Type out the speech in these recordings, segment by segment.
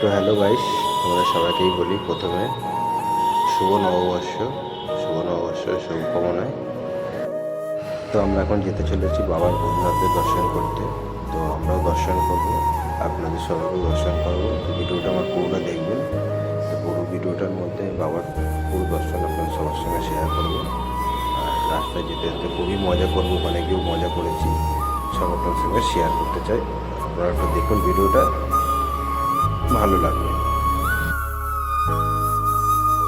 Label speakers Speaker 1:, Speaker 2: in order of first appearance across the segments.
Speaker 1: তো hello guys, আমরা সবাইকেই বলি প্রথমে শুভ নববর্ষ, শুভকামনায়। তো আমরা এখন যেতে চলেছি বাবার ভূতনাথের দর্শন করতে। তো আমরাও দর্শন করবো, আপনাদের সবাইকেও দর্শন করবো। তো ভিডিওটা আমার পুরোটা দেখবেন। তো পুরো ভিডিওটার মধ্যে বাবার পুরো দর্শন আপনাদের সবার সঙ্গে শেয়ার করবো। আর রাস্তায় যেতে যেতে খুবই মজা করবো, ওখানে গিয়েও মজা করেছি, সব আপনার সঙ্গে শেয়ার করতে চাই। আপনারা একটু দেখুন, ভিডিওটা ভালো লাগবে।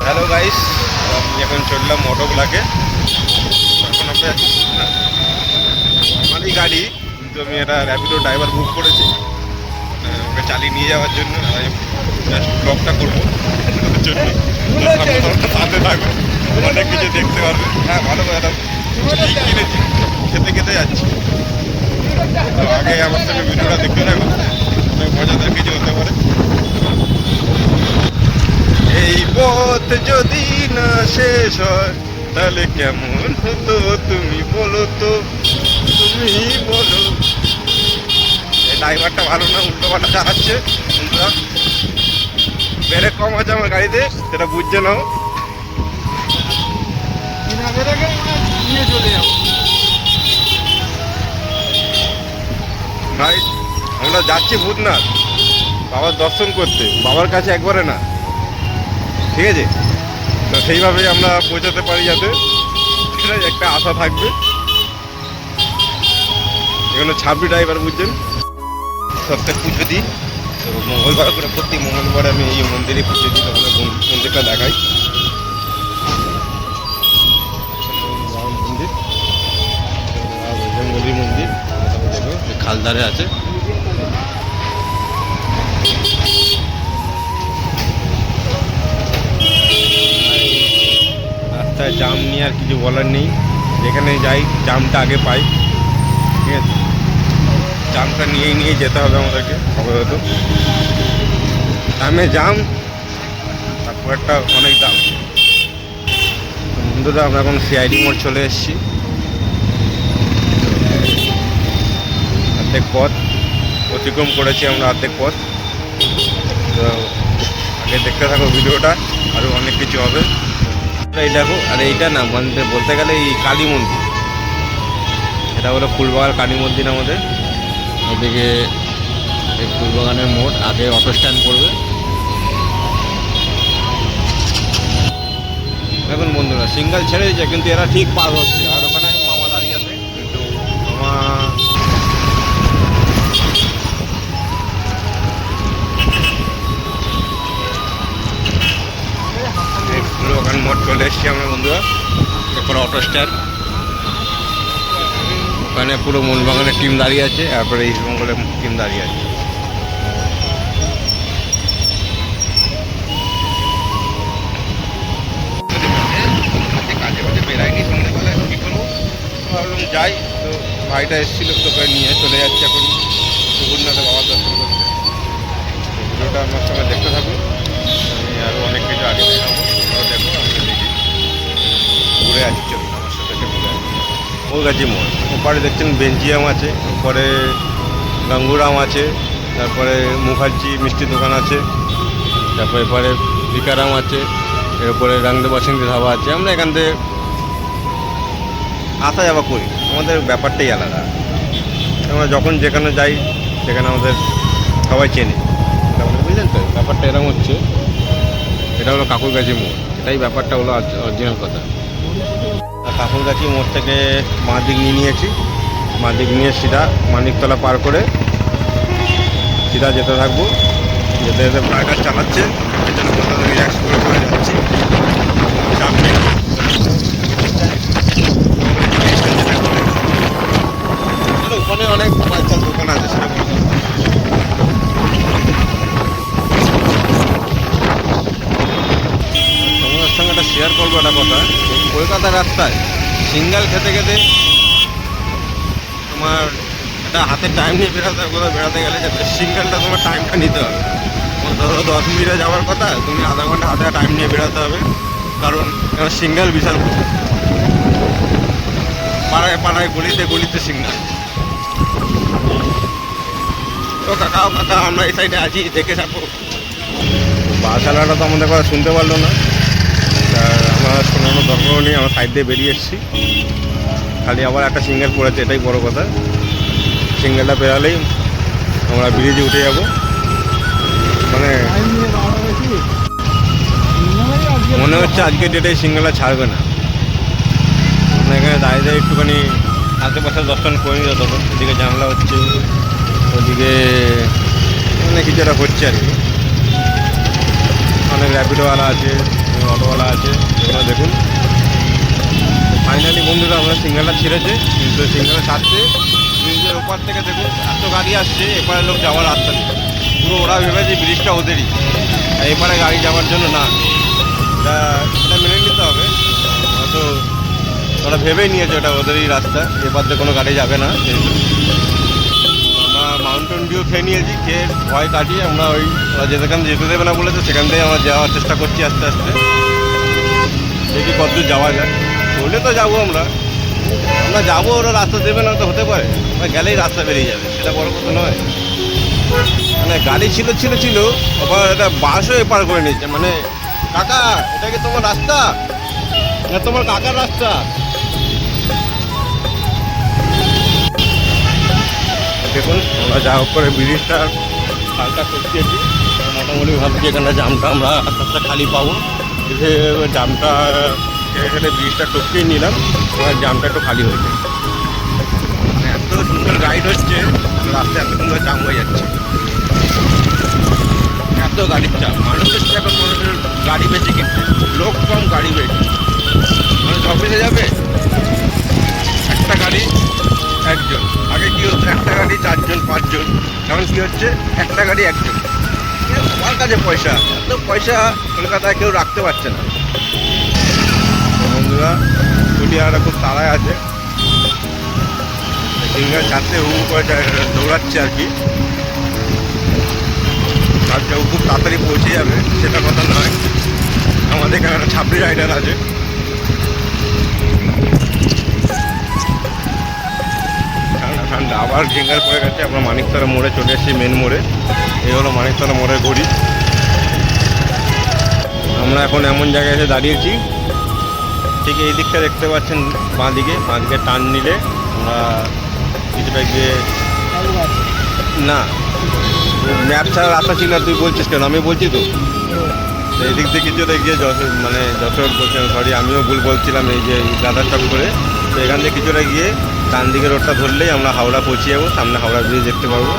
Speaker 2: হ্যালো গাইস, আমি এখন চললাম মোটরগুলাকে। এখন আমারই গাড়ি, কিন্তু আমি একটা র্যাপিডো ড্রাইভার বুক করেছি ওকে চালিয়ে নিয়ে যাওয়ার জন্য। ব্লগটা করবো জন্য, সাথে থাকবো, অনেক কিছু দেখতে পারবে। হ্যাঁ, ভালো কথা, কিনেছি, খেতে খেতে যাচ্ছি। তো আগে আমার সঙ্গে ভিডিওটা দেখতে থাকো, অনেক মজাদার কিছু হতে পারে। এই পথ যদি না শেষ হয় তাহলে কেমন হতো তুমি বলো তো, তুমি বলো। এই ড্রাইভারটা ভালো না, উল্টো পাল্টা চালাচ্ছে। বন্ধুরা, ব্রেক কম আছে আমার গাড়িতে, সেটা বুঝছে নাও। ভাই, আমরা যাচ্ছি ভূতনাথ বাবার দর্শন করতে, বাবার কাছে একবারে না, ঠিক আছে? তো সেইভাবেই আমরা পৌঁছাতে পারি, যাতে সেটাই একটা আশা থাকবে। এখানে ছাব্বি ড্রাইভার, বুঝছেন, সপ্তাহে পুজো দিই। তো মঙ্গলবার করে প্রতি মঙ্গলবার আমি এই মন্দিরে পুজো দিই, তাহলে মন্দিরটা দেখাই। মন্দির, বজরঙ্গলী মন্দির, দেখো খালধারে আছে। রাস্তায় জাম নিয়ে আর কিছু বলার নেই, যেখানে যাই জামটা আগে পাই, ঠিক আছে? জামটা নিয়ে যেতে হবে আমাদেরকে আপাতত। দামে জাম, তারপর একটা অনেক দাম। বন্ধুরা, আমরা এখন সিআইডি মোড় চলে এসেছি। অর্ধেক পথ অতিক্রম করেছি আমরা, অর্ধেক পথ। তো আগে দেখতে থাকো ভিডিওটা, আরও অনেক কিছু হবে। এই দেখো, আর এইটা না বলতে গেলে এই কালী মন্দির, এটা হলো ফুলবাগান কালী মন্দির আমাদের। ওদিকে এই ফুলবাগানের মোড়, আগে অটো স্ট্যান্ড পড়বে। দেখুন বন্ধুরা, সিঙ্গেল ছেড়ে দিচ্ছে, কিন্তু এরা ঠিক পার হচ্ছে। আর ওখানে মামা দাঁড়িয়ে আছে, কিন্তু মামা ফুলবাগান মোড় চলে এসেছি আমরা বন্ধুরা। এরপরে অটো স্ট্যান্ড, ওখানে পুরো মোহনবাগানের টিম দাঁড়িয়ে আছে, তারপরে ইস্ট বেঙ্গলের টিম দাঁড়িয়ে আছে। কাজে বাজে বেড়াইনি সন্ধ্যেবেলা, কী করবো ভাবলাম যাই। তো ভাইটা এসেছিল, তোকে নিয়ে চলে যাচ্ছে এখন জগন্নাথে বাবার দর্শন করতে। ভিডিওটা আমার সঙ্গে দেখতে থাকুন, আমি আরও অনেক কিছু আগে দেখাবো। দেখো, আমাকে দেখি ঘুরে আসছি, চলুন আমার সাথে ঘুরে আসছি। ওলগাছি মোড়, ওপারে দেখছেন বেঞ্জিয়াম আছে, ওপরে গাঙ্গুরাম আছে, তারপরে মুখার্জি মিষ্টি দোকান আছে, তারপরে এপারে ভিকারাম আছে, এরপরে রাংদে বাসিন্দি ধাবা আছে। আমরা এখান থেকে আসা যাওয়া করি, আমাদের ব্যাপারটাই আলাদা। আমরা যখন যেখানে যাই সেখানে আমাদের সবাই চেনে, বুঝলেন তো? ব্যাপারটা এরকম হচ্ছে, এটা হলো কাকুরগাছি মোড়, এটাই ব্যাপারটা হলো অরিজিনাল কথা। কাকুরগাছি মোড় থেকে বাঁ দিক নিয়েছি, বাঁ দিক নিয়ে সিধা মানিকতলা পার করে সিধা যেতে থাকবো। যেতে যেতে ড্রাইভার চালাচ্ছে, এই জন্য কোথাও রিল্যাক্স করে যাচ্ছি। ওখানে অনেক বাচ্চার দোকান আছে, সেটা তোমাদের সঙ্গে একটা শেয়ার করবো একটা কথা। কলকাতার রাস্তায় সিঙ্গেল খেতে খেতে তোমার একটা হাতে টাইম নিয়ে বেরোতে হবে। কোথাও বেড়াতে গেলে সিঙ্গেলটা তোমার টাইমটা নিতে হবে। ধরো 10 মিনিটে যাওয়ার কথা, তুমি আধা ঘন্টা হাতে টাইম নিয়ে বেরোতে হবে। কারণ সিঙ্গেল বিশাল পাড়ায় পাড়ায় গলিতে গলিতে সিঙ্গেল। তো কাকা আমরা এই সাইডে আছি, দেখে থাকো। বাসওয়ালাটা তো আমাদের কথা শুনতে পারলো না, আমার শোনানোর দরকারও নেই, আমরা সাইড দিয়ে বেরিয়ে এসেছি। খালি আবার একটা সিঙ্গেল পড়েছে, এটাই বড় কথা। সিঙ্গেলটা পেরালেই আমরা ব্রিজে উঠে যাব। মানে মনে হচ্ছে আজকে ডেটে সিঙ্গেলটা ছাড়বে না। মানে এখানে দাঁড়িয়ে দাঁড়িয়ে একটুখানি আশেপাশে দর্শন করে নিয়ে যেত। এদিকে জানলা হচ্ছে, ওদিকে মানে কিছু একটা হচ্ছে আর কি। অনেক র্যাপিডোওয়ালা আছে, অটোওয়ালা আছে, এগুলো দেখুন। ফাইনালি বন্ধুরা আমরা সিঙ্গেলটা ছেড়েছে, কিন্তু সিঙ্গেলটা ছাড়তে ব্রিজের ওপার থেকে দেখুন এত গাড়ি আসছে, এপারে লোক যাওয়ার রাস্তা নেই। পুরো ওরা ভেবেছে ব্রিজটা ওদেরই, আর এপারে গাড়ি যাওয়ার জন্য না। এটা মেনে নিতে হবে, হয়তো ওরা ভেবেই নিয়েছে ওটা ওদেরই রাস্তা, এপার দিয়ে কোনো গাড়ি যাবে না। আমরা মাউন্টেন ডিউ খেয়ে নিয়েছি, খেয়ে ভয় কাটিয়ে আমরা ওই ওরা যেখানে যেতে দেবে না বলেছে সেখান থেকে আমরা যাওয়ার চেষ্টা করছি আস্তে আস্তে। দেখি কতদূর যাওয়া যায়, বললে তো যাবো আমরা যাবো, ওরা রাস্তা দেবে না তো হতে পারে, গেলেই রাস্তা বেরিয়ে যাবে, সেটা বড় কথা নয়। মানে গাড়ি ছিল আবার একটা বাসও এপার করে নিচ্ছে। মানে কাকা, এটা কি তোমার রাস্তা না তোমার কাকার রাস্তা? দেখুন আমরা যা হোক করে ব্রিজটা হালকা টপকিয়েছি, মোটামুটি ভাবছি এখানে জামটা আমরা আস্তে আস্তে খালি পাবো। জামটা এখানে ব্রিজটা টপকিয়ে নিলাম, এবার জামটা একটু খালি হয়েছে। এত সুন্দর রাইড হচ্ছে, রাস্তায় এত সুন্দর জাম হয়ে যাচ্ছে, এত গাড়ির চাপ। মানুষের এখন মানুষের গাড়ি বেশি কিনছে, লোক কম গাড়ি বেশি। মানুষ অফিসে যাবে, একটা গাড়ি একজন। আগে কি হচ্ছে, একটা গাড়ি 4 জন 5 জন, এখন কি হচ্ছে একটা গাড়ি একজন। আমার কাছে পয়সা, এত পয়সা কলকাতায় কেউ রাখতে পারছে না। বন্ধুরা চুটিয়াটা খুব তাড়ায় আছে, সিঙ্গেল ছাড়তে হু করে দৌড়াচ্ছে আর কি। আর কেউ খুব তাড়াতাড়ি পৌঁছে যাবে সেটা কথা নয়, আমাদের এখানে একটা ছাপড়ি রাইডার আছে। ঠান্ডা ঠান্ডা আবার সিঙ্গেল পড়ে গেছে। আমরা মানিকতলা মোড়ে চলে এসেছি, মেন মোড়ে। এই হলো মানিকতলা মোড়ের গড়ি। আমরা এখন এমন জায়গায় এসে দাঁড়িয়েছি, ঠিক এই দিকটা দেখতে পাচ্ছেন, বাঁ দিকে টান নিলে আমরা কিছুটা গিয়ে, না ম্যাপ ছাড়া রাস্তা ছিল না, তুই বলছিস কেন? আমি বলছি তো এই দিক দিয়ে কিছুটা গিয়ে মানে যশোর বলছিলাম, সরি আমিও ভুল বলছিলাম, এই যে গাদার চক করে। তো এখান থেকে কিছুটা গিয়ে ডান দিকে রোডটা ধরলেই আমরা হাওড়া পৌঁছে যাবো, সামনে হাওড়া ব্রিজ দেখতে পারবো।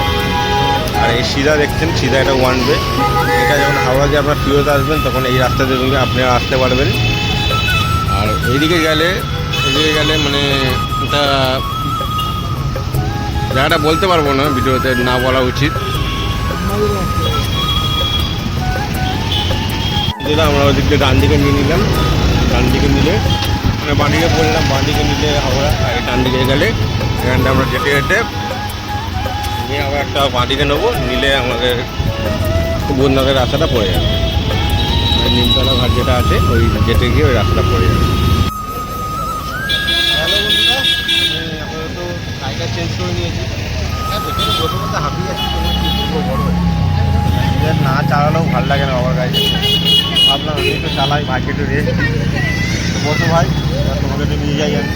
Speaker 2: আর এই সিধা দেখছেন, সিধা এটা 1 ওয়ে। এটা যখন হাওড়া দিয়ে আপনার ফিরত আসবেন তখন এই রাস্তা দিয়ে আপনারা আসতে পারবেন। আর এদিকে গেলে মানে এটা জায়গাটা বলতে পারবো না, ভিডিওতে না বলা উচিত। যেটা আমরা ওই দিক দিয়ে ডান দিকে নিয়ে নিলাম, ডান দিকে নিলে মানে বাঁ দিকে বললাম, বাঁ দিকে নিলে হাওড়া, আর ডান দিকে গেলে এখানটা আমরা যেতে যেতে নিয়ে আবার একটা বাঁ দিকে নেবো, নিলে আমাদের বন্যাদের রাস্তাটা পড়ে যাবে। নিমতলা ঘাট যেটা আছে ওই যেতে গিয়ে ওই রাস্তাটা পড়ে যাবে। হ্যালো বন্ধুরা, আমি আপাতত গাড়িটা চেঞ্জ করে নিয়েছি। হ্যাঁ, ভেতরে বসে বসে হাঁপিয়ে যাচ্ছি, বড় না চালালেও ভালো লাগে না বাবার গাড়ি। ভাবলাম আমি একটু চালাই, ভাইকে একটু রেস্ট দিই। বসো ভাই, তোমাকে একটু নিয়ে যাই আমি।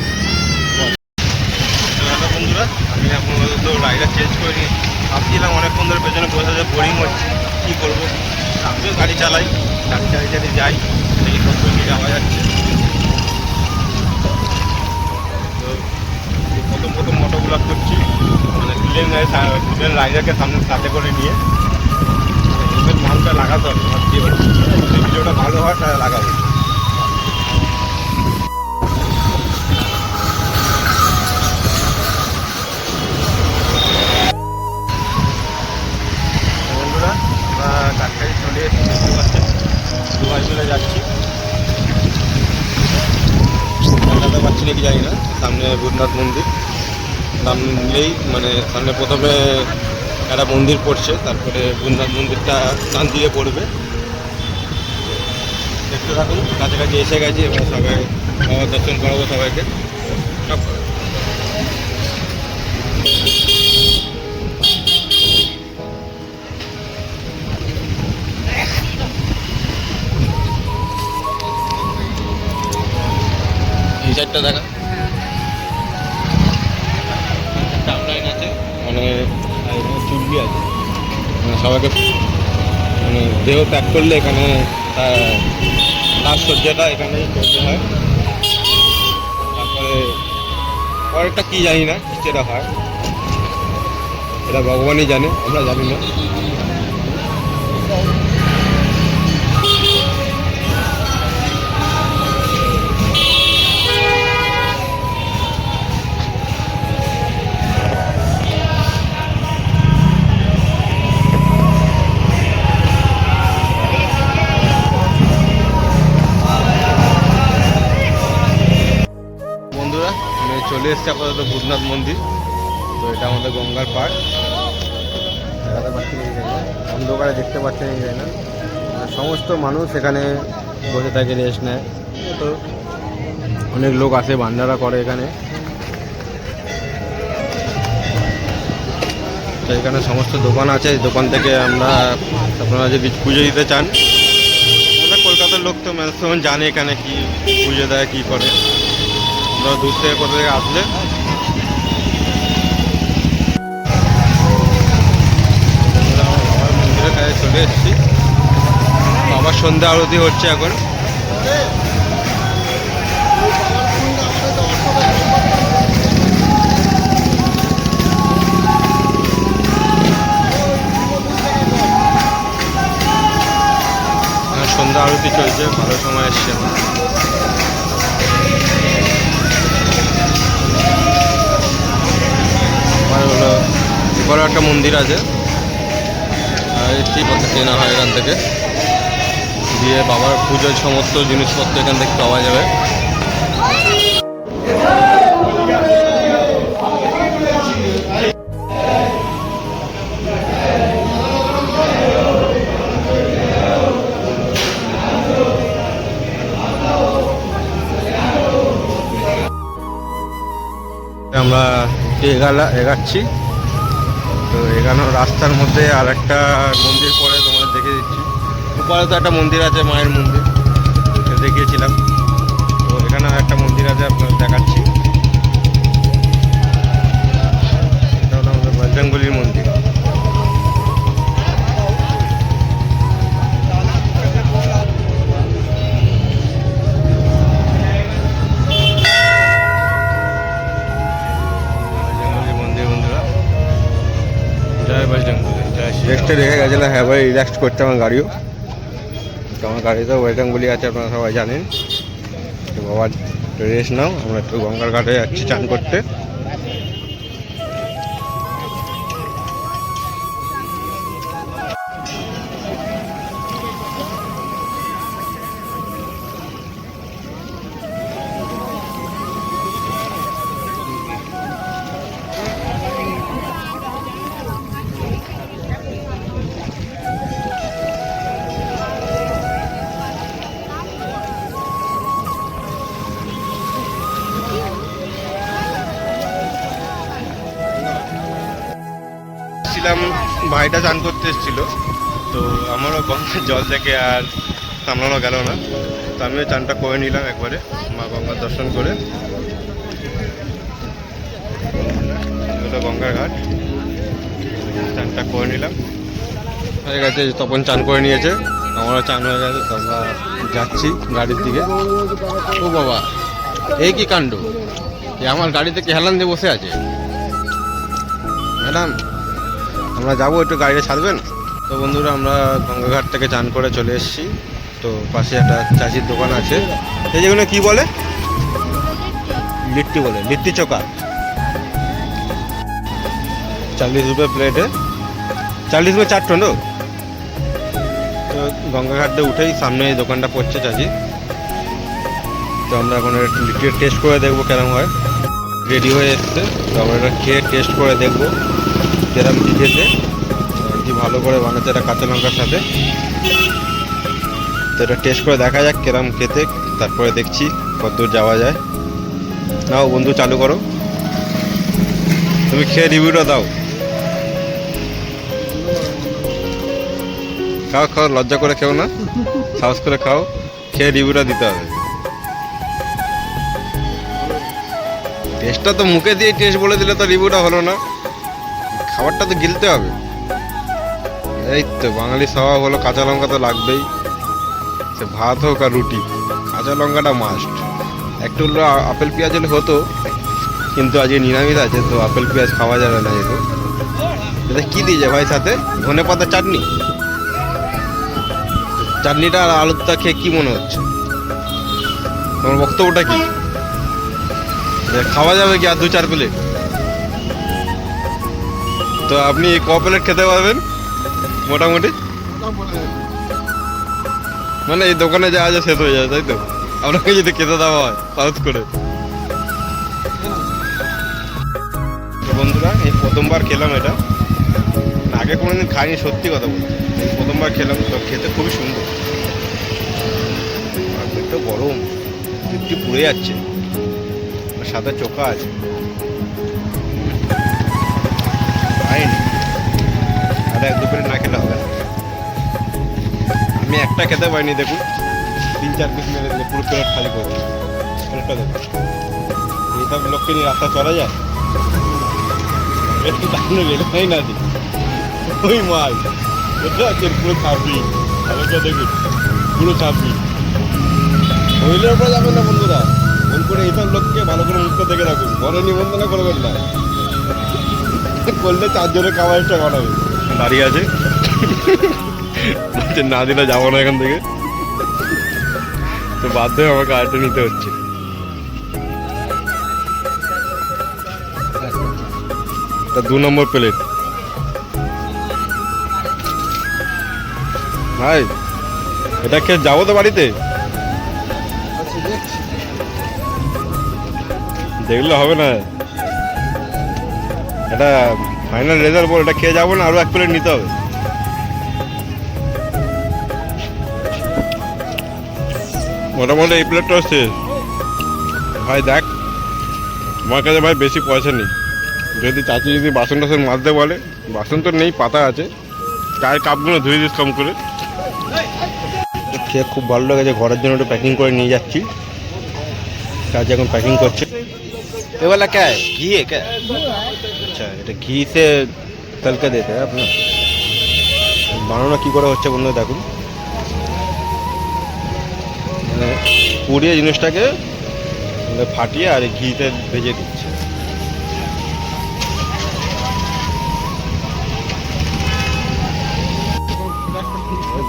Speaker 2: হ্যালো বন্ধুরা, আমি আপাতত গাড়িটা চেঞ্জ করে নিয়েছি। ভাবছিলাম অনেকক্ষণ ধরে পেছনে বসে বসে বোরিং হচ্ছে, কী করবো। আমিও গাড়ি চালাই, গাড়ি চালিয়ে যাই, দেখি কত নিয়ে যাওয়া যাচ্ছে। তো প্রথম মোটো ব্লগ করছি, মানে দুজন রাইডারকে সাথে করে নিয়ে মালটা লাগাতে হবে। ভাবছি ভিডিওটা ভালো হয় তাহলে লাগাবো। বন্ধুরা আমরা কাছাকাছি চলে এসেছি, দেখতে পাচ্ছেন 2 ভাই মিলে যাচ্ছি। দেখাতে পাচ্ছি নাকি জানি না, সামনে ভূতনাথ মন্দির। সামনে নিলেই মানে সামনে প্রথমে একটা মন্দির পড়ছে, তারপরে ভূতনাথ মন্দিরটা ডান দিকে পড়বে। দেখতে থাকুন, কাছাকাছি এসে গেছি এবং সবাই বাবার দর্শন করাবো সবাইকে। সাইডটা দেখা টাইমলাইন আছে, মানে চুল্লি আছে, মানে সবাইকে মানে দেহ ত্যাগ করলে এখানে তার সজ্জাটা এখানেই করতে হয়। তারপরে পরেরটা কি জানি না কি সেটা হয়, এটা ভগবানই জানে, আমরা জানি না। বন্ধুরা আমি চলে এসেছি আপাতত ভূতনাথ মন্দির। তো এটা আমাদের গঙ্গার পাড়, দেখাতে পাচ্ছেন এই জায়গা, অন্ধকারে দেখতে পাচ্ছেন এই জায়গা। সমস্ত মানুষ এখানে বসে থাকে, রেস্ট নেয়। তো অনেক লোক আসে, ভান্ডারা করে এখানে। তো এখানে সমস্ত দোকান আছে, দোকান থেকে আপনারা যদি পুজো দিতে চান, আমাদের কলকাতার লোক তো ম্যাক্সিমাম জানে এখানে কি পুজো দেয়, কী করে। আমরা দূর থেকে কোথা থেকে আসলে বাবার মন্দিরের কাছে চলে এসেছি। বাবার সন্ধ্যা আরতি হচ্ছে এখন। সন্ধ্যা আরতি চলছে, ভালো সময় এসছে। হলো এবারও একটা মন্দির আছে, পথে কেনা হয় এখান থেকে, দিয়ে বাবার পুজোর সমস্ত জিনিসপত্র এখান থেকে পাওয়া যাবে। আমরা এগাচ্ছি। তো এগানোর রাস্তার মধ্যে আর একটা মন্দির পরে তোমাদের দেখে দিচ্ছি। উপরে তো একটা মন্দির আছে, মায়ের মন্দির, দেখিয়েছিলাম। তো এখানে একটা মন্দির আছে, আপনাদের দেখাচ্ছি। এটা হলো আমাদের বজরঙ্গলির মন্দির। রেস্টে রেখে গেছিলাম, হ্যাঁ ভাই, রিল্যাক্স করতে আমার গাড়িও। তো আমার গাড়িতেও ওয়েটাঙ্গুলি আছে, আপনারা সবাই জানেন। তো বাবা রেস্ট নাও, আমরা একটু গঙ্গার ঘাটে যাচ্ছি চান করতে। ভাইটা চান করতে এসেছিল, তো আমারও গঙ্গার জল থেকে আর সামলানো গেল না। তো আমিও চানটা করে নিলাম একবারে, মা গঙ্গার দর্শন করে। এগুলো গঙ্গার ঘাট, চানটা করে নিলাম, হয়ে গেছে। তখন চান করে নিয়েছে, আমারও চান হয়ে গেছে। তো আমরা যাচ্ছি গাড়ির দিকে। ও বাবা, এই কি কাণ্ড! আমার গাড়ি থেকে হেলান দিয়ে বসে আছে। ম্যাডাম, আমরা যাবো, একটু গাড়িটা ছাড়বেন? তো বন্ধুরা, আমরা গঙ্গাঘাট থেকে চান করে চলে এসেছি। তো পাশে একটা চাচির দোকান আছে, এই যেগুলো কি বলে, লিট্টি বলে, লিট্টি চোখা, 40 রুপে প্লেটে, 40 রুপে 4 টন্ড। তো গঙ্গাঘাটে উঠেই সামনে এই দোকানটা পড়ছে চাচি। তো আমরা এখন লিট্টির টেস্ট করে দেখবো কেরম হয়। রেডি হয়ে এসছে, তো আমরা এটা খেয়ে টেস্ট করে দেখবো কেরম কি খেতে, কি ভালো করে বানাচ্ছে এটা কাঁচা লঙ্কার সাথে। তো এটা টেস্ট করে দেখা যাক কেরম খেতে, তারপরে দেখছি কতদূর যাওয়া যায়। নাও বন্ধু, চালু করো, তুমি খেয়ে রিভিউটা দাও। খাও খাও, লজ্জা করে খেও না, সাহস করে খাও, খেয়ে রিভিউটা দিতে হবে। টেস্টটা তো মুখে দিয়ে টেস্ট বলে দিলে তো রিভিউটা হলো না, খাবারটা তো গিলতে হবে। এই তো বাঙালি স্বভাব হলো, কাঁচা লঙ্কা তো লাগবেই, সে ভাত হোক আর রুটি, কাঁচা লঙ্কাটা মাস্ট। একটু হলো আপেল পেঁয়াজ হলে হতো, কিন্তু আজকে নিরামিষ আছে তো আপেল পেঁয়াজ খাওয়া যাবে না। যেহেতু এটা কী দিয়েছে ভাই সাথে? ধনে পাতা চাটনি। চাটনিটা আর আলুটা খেয়ে কী মনে হচ্ছে? তোমার বক্তব্যটা কি? খাওয়া যাবে কি আর 2-4 প্লেট? তো আপনি ক প্লেট খেতে পারবেন মোটামুটি? মানে এই দোকানে যা আছে শেষ হয়ে যায়, তাই তো? আপনাকে যদি খেতে দেওয়া হয় সাউথ করে। বন্ধুরা, এই প্রথমবার খেলাম এটা, আগে কোনোদিন খাইনি, সত্যি কথা বলতে এই প্রথমবার খেলাম। তো খেতে খুবই সুন্দর, আর পেটটা গরম, পেটটি পুড়ে যাচ্ছে, আর সাদা চোখা আছে। খাইনি, আর 1-2 প্লেট না খেলে হবে না। আমি একটা খেতে পারিনি, দেখুন 3-4 পিস মেরে দিলে পুরো প্লেট খালি করে দিল। প্লেটটা দেখুন, এইসব লোককে নিয়ে রাস্তা চলা যায়? একটু দাঁড়ানো গেলে নাই না দিই ওই মাল এটা আছে পুরো ছাপি, আলোটা দেখুন পুরো ছাপি। মহিলার উপরে যাবেন না বন্ধুরা, ফোন করে এইসব লোককে ভালো করে মুক্ত থেকে রাখুন, ঘরে নিবন্ধন করবেন না, করলে 4 জনের খাওয়া একটা বানাবে। দাঁড়িয়ে আছে বলছে না দিলে যাবো না এখান থেকে, তো বাধ্য হয়ে আমাকে আরেকটা নিতে হচ্ছে। তা 2 নম্বর প্লেট ভাই, এটা খেয়ে যাবো তো বাড়িতে? দেখলে হবে না, এটা ফাইনাল রেজাল্ট বল, এটা খেয়ে যাবো না, আরো 1 প্লেট নিতে হবে। মোটামুটি এই প্লেটটা শেষ ভাই। দেখ আমার কাছে ভাই বেশি পয়সা নেই, যদি চাচি যদি বাসন টাসন মাজতে বলে, বাসন তো নেই, পাতা আছে, চায়ের কাপগুলো ধুয়ে দিস কম করে। খেয়ে খুব ভালো লেগেছে, ঘরের জন্য একটু প্যাকিং করে নিয়ে যাচ্ছি, চাচি এখন প্যাকিং করছে। এবেলা কে ঘি কে? আচ্ছা, এটা ঘি সে তলকে দিতে হয় আপনার। বানানো কী করে হচ্ছে বন্ধু দেখুন, মানে পুড়িয়ে জিনিসটাকে ফাটিয়ে আর ঘিতে ভেজে দিচ্ছে।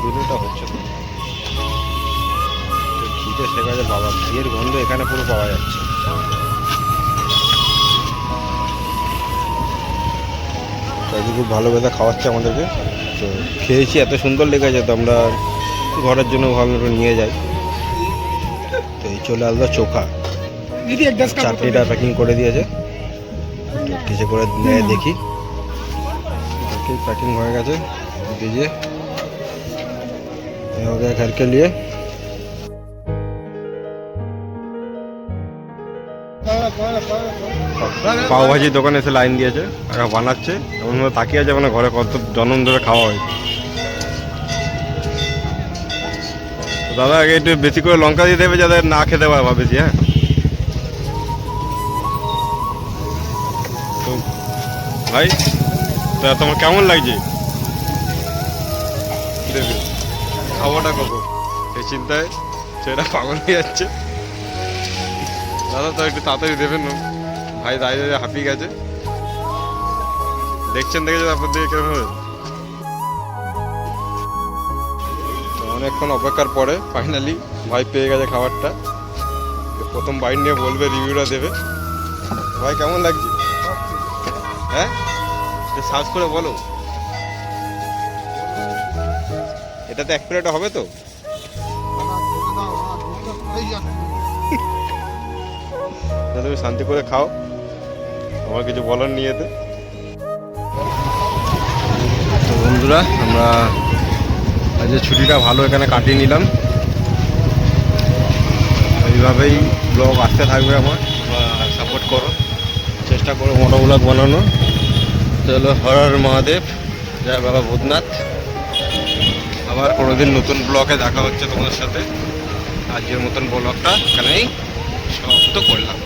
Speaker 2: ভিডিওটা হচ্ছে তো ঘিতে শেখা যায় বাবা, ঘিয়ের গন্ধ এখানে পুরো পাওয়া যাচ্ছে। তাই খুব ভালো বেদা খাওয়াচ্ছে আমাদেরকে, তো খেয়েছি, এত সুন্দর লেগেছে তো আমরা ঘরের জন্য ভালো নিয়ে যাই। তো এই চলে আসলো চোখা, চাটনিটা প্যাকিং করে দিয়েছে, কিছু করে নেয় দেখি। पैकिंग हो गया दीजिए हो गया घर के लिए। পাও ভাজি দোকানে এসে লাইন দিয়েছে, বানাচ্ছে, এমন তাকিয়ে আছে মানে ঘরে কত জনম ধরে খাওয়া হয়। দাদা আগে একটু বেশি করে লঙ্কা দিয়ে দেবে যাদের না খেতে পারবা বেশি। হ্যাঁ তো ভাই, তা তোমার কেমন লাগছে? দেবে খাওয়াটা কখন এই চিন্তায় সেটা পাগল হয়ে যাচ্ছে। দাদা তো একটু তাড়াতাড়ি দেবেন না, ভাই দাঁড়িয়ে দাঁড়িয়ে হাঁপিয়ে গেছে। দেখছেন দেখেছেন আপনার দিকে কেমন হবে। তো অনেকক্ষণ অপেক্ষার পরে ফাইনালি ভাই পেয়ে গেছে খাবারটা, প্রথম বাইট নিয়ে বলবে, রিভিউটা দেবে। ভাই কেমন লাগছে? হ্যাঁ সার্চ করে বলো, এটাতে 1 প্লেট হবে তো? তুমি শান্তি করে খাও, আমার কিছু বলার নিয়ে এতে। তো বন্ধুরা, আমরা আজ ছুটিটা ভালো এখানে কাটিয়ে নিলাম। এইভাবেই ব্লগ আসতে থাকবে আমার, সাপোর্ট করো, চেষ্টা করো মোটো ব্লগ বানানো। চলো, হর হর মহাদেব, জয় বাবা ভূতনাথ। আবার কোনোদিন নতুন ব্লগে দেখা হচ্ছে তোমাদের সাথে। আজকের মতন ব্লগটা এখানেই সমাপ্ত করলাম।